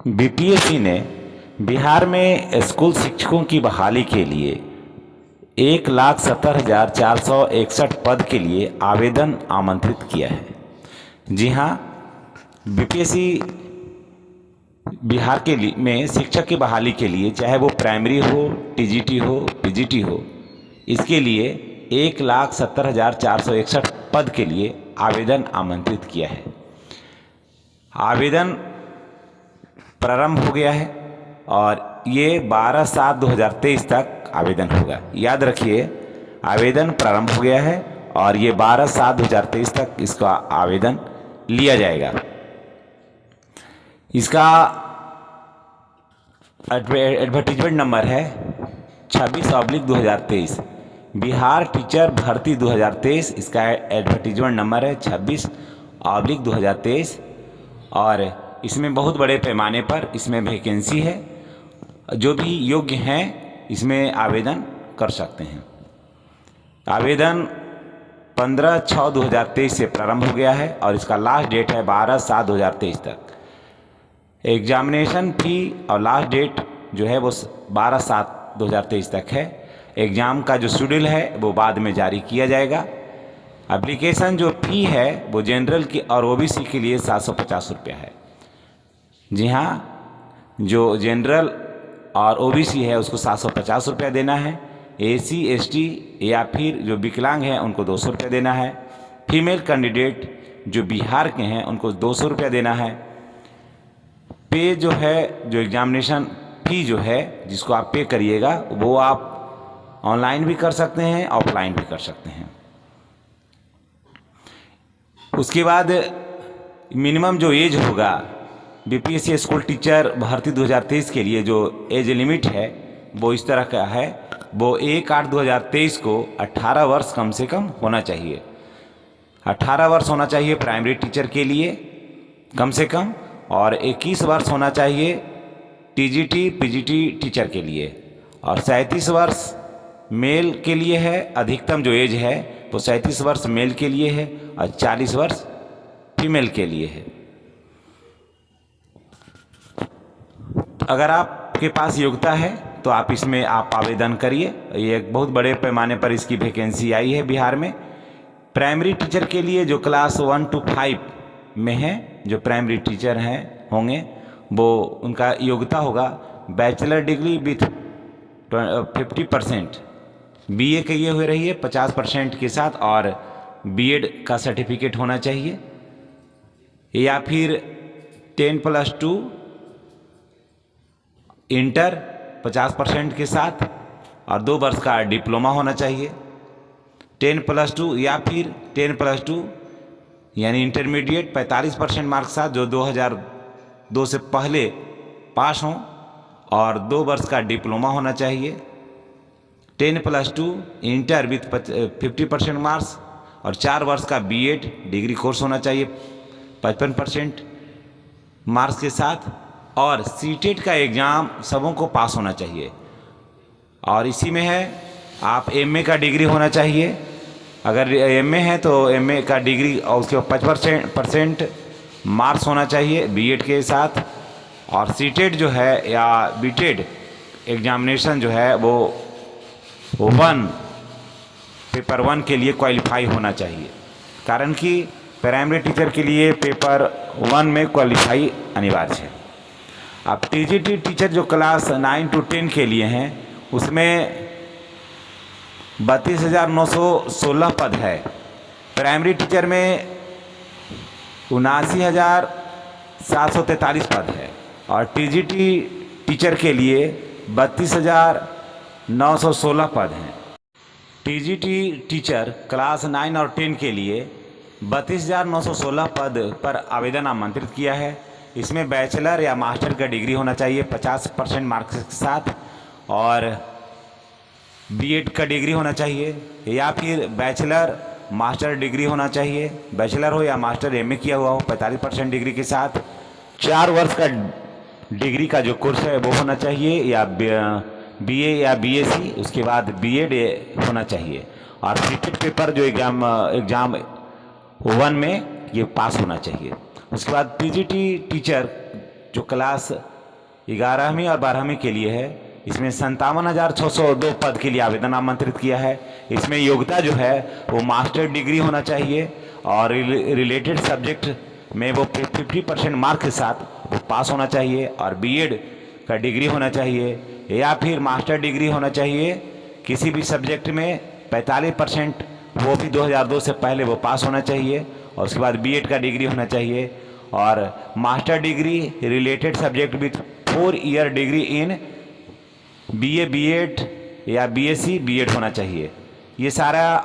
BPSC ने बिहार में school शिक्षकों की बहाली के लिए 1,70,461 पद के लिए आवेदन आमंत्रित किया है। जी हाँ, बीपीएससी बिहार के लिए में शिक्षक की बहाली के लिए, चाहे वो प्राइमरी हो, टीजीटी हो, पीजीटी हो, इसके लिए 1,70,461 पद के लिए आवेदन आमंत्रित किया है। आवेदन प्रारंभ हो गया है और ये 12/7/2023 तक आवेदन होगा। याद रखिए, आवेदन प्रारंभ हो गया है और ये 12/7/2023 तक इसका आवेदन लिया जाएगा। इसका एडवर्टीजमेंट नंबर है 26/2023। बिहार टीचर भर्ती 2023, इसका एडवर्टीजमेंट नंबर है 26/2023 और इसमें बहुत बड़े पैमाने पर इसमें वैकेंसी है। जो भी योग्य हैं इसमें आवेदन कर सकते हैं। आवेदन 15/6/2023 से प्रारंभ हो गया है और इसका लास्ट डेट है 12/7/2023 तक। एग्जामिनेशन फ़ी और लास्ट डेट जो है वो 12/7/2023 तक है। एग्ज़ाम का जो शेड्यूल है वो बाद में जारी किया जाएगा। एप्लीकेशन जो फ़ी है वो जनरल की और ओबीसी के लिए 750 रुपया है। जी हाँ, जो जनरल और ओबीसी है उसको 750 रुपया देना है। एसी एसटी या फिर जो विकलांग हैं उनको 200 रुपया देना है। फीमेल कैंडिडेट जो बिहार के हैं उनको 200 रुपया देना है। पे जो है, जो एग्जामिनेशन फ़ी जो है जिसको आप पे करिएगा वो आप ऑनलाइन भी कर सकते हैं, ऑफलाइन भी कर सकते हैं। उसके बाद मिनिमम जो एज होगा बीपीएससी स्कूल टीचर भर्ती 2023 के लिए, जो एज लिमिट है वो इस तरह का है। वो 1/8/2023 को 18 वर्ष कम से कम होना चाहिए। 18 वर्ष होना चाहिए प्राइमरी टीचर के लिए कम से कम, और 21 वर्ष होना चाहिए टीजीटी पीजीटी टीचर के लिए, और 37 वर्ष मेल के लिए है। अधिकतम जो एज है वो 37 वर्ष मेल के लिए है और 40 वर्ष फीमेल के लिए है। अगर आपके पास योग्यता है तो आप इसमें आवेदन करिए। ये एक बहुत बड़े पैमाने पर इसकी वैकेंसी आई है बिहार में। प्राइमरी टीचर के लिए जो क्लास 1 to 5 में है, जो प्राइमरी टीचर हैं होंगे, वो उनका योग्यता होगा बैचलर डिग्री विथ 50%, बीए के ये हुए रही है 50% के साथ, और बीएड का सर्टिफिकेट होना चाहिए, या फिर 10+2 इंटर 50% के साथ और 2 वर्ष का डिप्लोमा होना चाहिए। 10+2 या फिर 10+2 यानी इंटरमीडिएट 45% मार्क्स के साथ, जो 2002 से पहले पास हों, और 2 वर्ष का डिप्लोमा होना चाहिए। 10+2 इंटर विथ 50% मार्क्स और 4 वर्ष का बीएड डिग्री कोर्स होना चाहिए 55% मार्क्स के साथ, और सीटेट का एग्ज़ाम सबों को पास होना चाहिए। और इसी में है आप एमए का डिग्री होना चाहिए। अगर एमए है तो एमए का डिग्री और उसके 55% मार्क्स होना चाहिए बीएड के साथ, और सीटेट जो है या बीटेड एग्जामिनेशन जो है वो पेपर 1 के लिए क्वालिफाई होना चाहिए। कारण कि प्राइमरी टीचर के लिए पेपर 1 में क्वालिफाई अनिवार्य है। अब टीजीटी टीचर जो क्लास 9 to 10 के लिए हैं उसमें 32,916 पद है। प्राइमरी टीचर में 79,743 पद है, और टीजीटी टीचर के लिए 32,916 पद हैं। टीजीटी टीचर क्लास 9 और 10 के लिए 32,916 पद पर आवेदन आमंत्रित किया है। इसमें बैचलर या मास्टर का डिग्री होना चाहिए 50% मार्क्स के साथ, और बीएड का डिग्री होना चाहिए, या फिर बैचलर मास्टर डिग्री होना चाहिए। बैचलर हो या मास्टर एमए किया हुआ हो 45% डिग्री के साथ। 4 वर्ष का डिग्री का जो कोर्स है वो होना चाहिए, या बीए या बीएससी, उसके बाद बीएड होना चाहिए, और सीटेट पेपर जो एग्ज़ाम 1 में ये पास होना चाहिए। उसके बाद पीजीटी टीचर जो क्लास 11वीं और 12वीं के लिए है। इसमें 57,602 पद के लिए आवेदन आमंत्रित किया है। इसमें योग्यता जो है वो मास्टर डिग्री होना चाहिए और रिलेटेड सब्जेक्ट में वो 50% मार्क के साथ वो पास होना चाहिए और बीएड का डिग्री होना चाहिए या फिर मास्टर डिग्री होना चाहिए किसी भी सब्जेक्ट में 45%, वो भी 2002 से पहले वो पास होना चाहिए और उसके बाद बीएड का डिग्री होना चाहिए और master degree related subject with 4 year degree in BA BEd या बीएससी बीएड होना चाहिए। ये सारा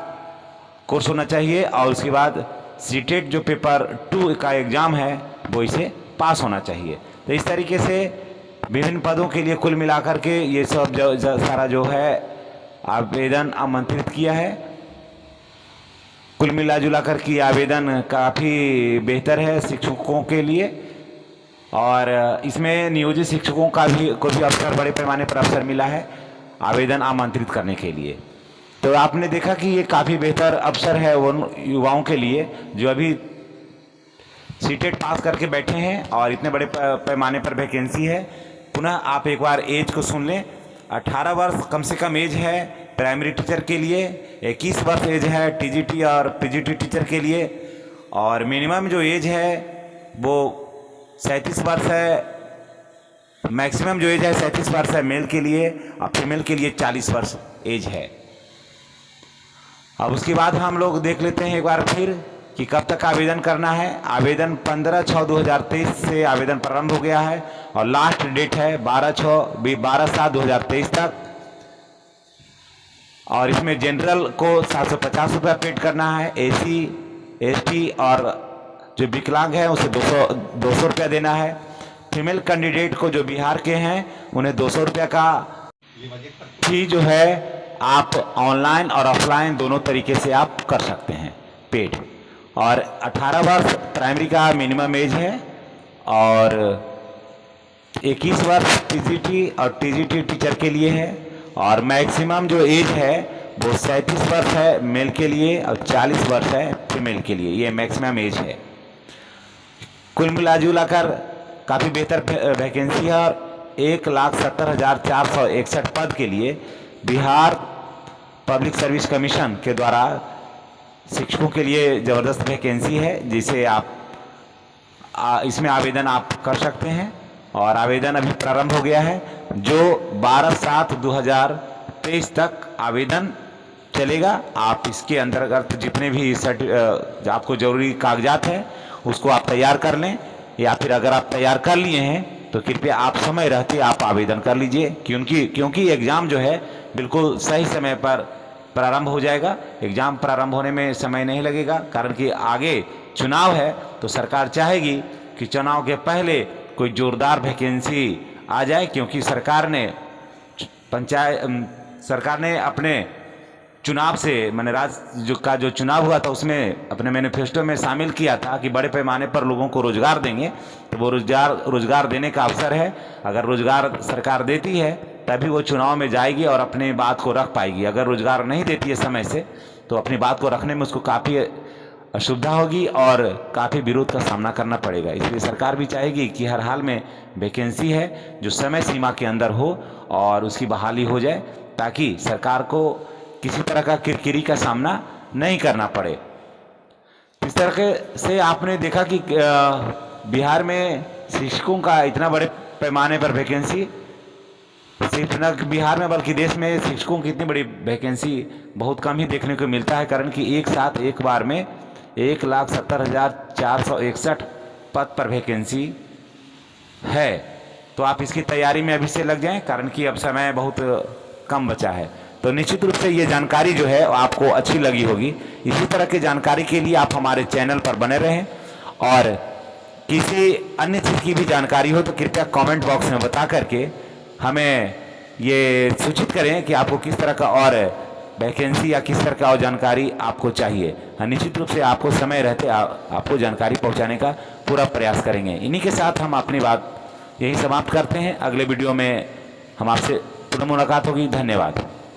कोर्स होना चाहिए और उसके बाद सीटेट जो पेपर 2 का एग्ज़ाम है वो इसे पास होना चाहिए। तो इस तरीके से विभिन्न पदों के लिए कुल मिलाकर के ये सब सारा जो है आवेदन आमंत्रित किया है। कुल मिला जुला कर के आवेदन काफ़ी बेहतर है शिक्षकों के लिए और इसमें नियोजित शिक्षकों का भी को भी अवसर, बड़े पैमाने पर अवसर मिला है आवेदन आमंत्रित करने के लिए। तो आपने देखा कि ये काफ़ी बेहतर अवसर है उन युवाओं के लिए जो अभी सीटेट पास करके बैठे हैं और इतने बड़े पैमाने पर वैकेंसी है। पुनः आप एक बार एज को सुन लें। 18 वर्ष कम से कम एज है प्राइमरी टीचर के लिए, 21 वर्ष एज है टीजीटी और पीजीटी टीचर के लिए और मिनिमम जो एज है वो 37 वर्ष है। मैक्सिमम जो एज है 37 वर्ष है मेल के लिए और फीमेल के लिए 40 वर्ष एज है। अब उसके बाद हम लोग देख लेते हैं एक बार फिर कि कब तक आवेदन करना है। आवेदन 15/6/2023 से आवेदन प्रारंभ हो गया है और लास्ट डेट है 12/7/2023 तक और इसमें जनरल को 750 रुपया पेड करना है, एसी एसटी और जो विकलांग है उसे 200 रुपया देना है। फीमेल कैंडिडेट को जो बिहार के हैं उन्हें 200 रुपया का फी जो है आप ऑनलाइन और ऑफलाइन दोनों तरीके से आप कर सकते हैं पेड। और 18 वर्ष प्राइमरी का मिनिमम एज है और 21 वर्ष पीजीटी और टीजीटी टीचर के लिए है और मैक्सिमम जो एज है वो 37 वर्ष है मेल के लिए और 40 वर्ष है फीमेल के लिए, ये मैक्सिमम एज है। कुल मिला कर काफ़ी बेहतर वैकेंसी है और 1,70,461 पद के लिए बिहार पब्लिक सर्विस कमीशन के द्वारा शिक्षकों के लिए ज़बरदस्त वैकेंसी है जिसे आप इसमें आवेदन आप कर सकते हैं और आवेदन अभी प्रारंभ हो गया है जो 12/7/2023 तक आवेदन चलेगा। आप इसके अंतर्गत जितने भी आपको ज़रूरी कागजात हैं उसको आप तैयार कर लें या फिर अगर आप तैयार कर लिए हैं तो कृपया आप समय रहते आप आवेदन कर लीजिए क्योंकि एग्ज़ाम जो है बिल्कुल सही समय पर प्रारंभ हो जाएगा। एग्ज़ाम प्रारंभ होने में समय नहीं लगेगा कारण कि आगे चुनाव है तो सरकार चाहेगी कि चुनाव के पहले कोई जोरदार वैकेंसी आ जाए क्योंकि सरकार ने अपने चुनाव से मैंने राज्य का जो चुनाव हुआ था उसमें अपने मैनिफेस्टो में शामिल किया था कि बड़े पैमाने पर लोगों को रोजगार देंगे। तो वो रोजगार देने का अवसर है। अगर रोजगार सरकार देती है तभी वो चुनाव में जाएगी और अपनी बात को रख पाएगी। अगर रोजगार नहीं देती है समय से तो अपनी बात को रखने में उसको काफ़ी असुविधा होगी और काफ़ी विरोध का सामना करना पड़ेगा। इसलिए सरकार भी चाहेगी कि हर हाल में वैकेंसी है जो समय सीमा के अंदर हो और उसकी बहाली हो जाए ताकि सरकार को किसी तरह का किरकिरी का सामना नहीं करना पड़े। इस तरह से आपने देखा कि बिहार में शिक्षकों का इतना बड़े पैमाने पर वैकेंसी, सिर्फ न बिहार में बल्कि देश में शिक्षकों की इतनी बड़ी वैकेंसी बहुत कम ही देखने को मिलता है कारण कि एक साथ एक बार में 1,70,461 पद पर वैकेंसी है। तो आप इसकी तैयारी में अभी से लग जाएं कारण कि अब समय बहुत कम बचा है। तो निश्चित रूप से ये जानकारी जो है आपको अच्छी लगी होगी। इसी तरह की जानकारी के लिए आप हमारे चैनल पर बने रहें और किसी अन्य चीज़ की भी जानकारी हो तो कृपया कमेंट बॉक्स में बता करके हमें ये सूचित करें कि आपको किस तरह का और वैकेंसी या किस तरह का और जानकारी आपको चाहिए। निश्चित रूप से आपको समय रहते आपको जानकारी पहुंचाने का पूरा प्रयास करेंगे। इन्हीं के साथ हम अपनी बात यही समाप्त करते हैं। अगले वीडियो में हम आपसे पुनः मुलाकात होगी। धन्यवाद।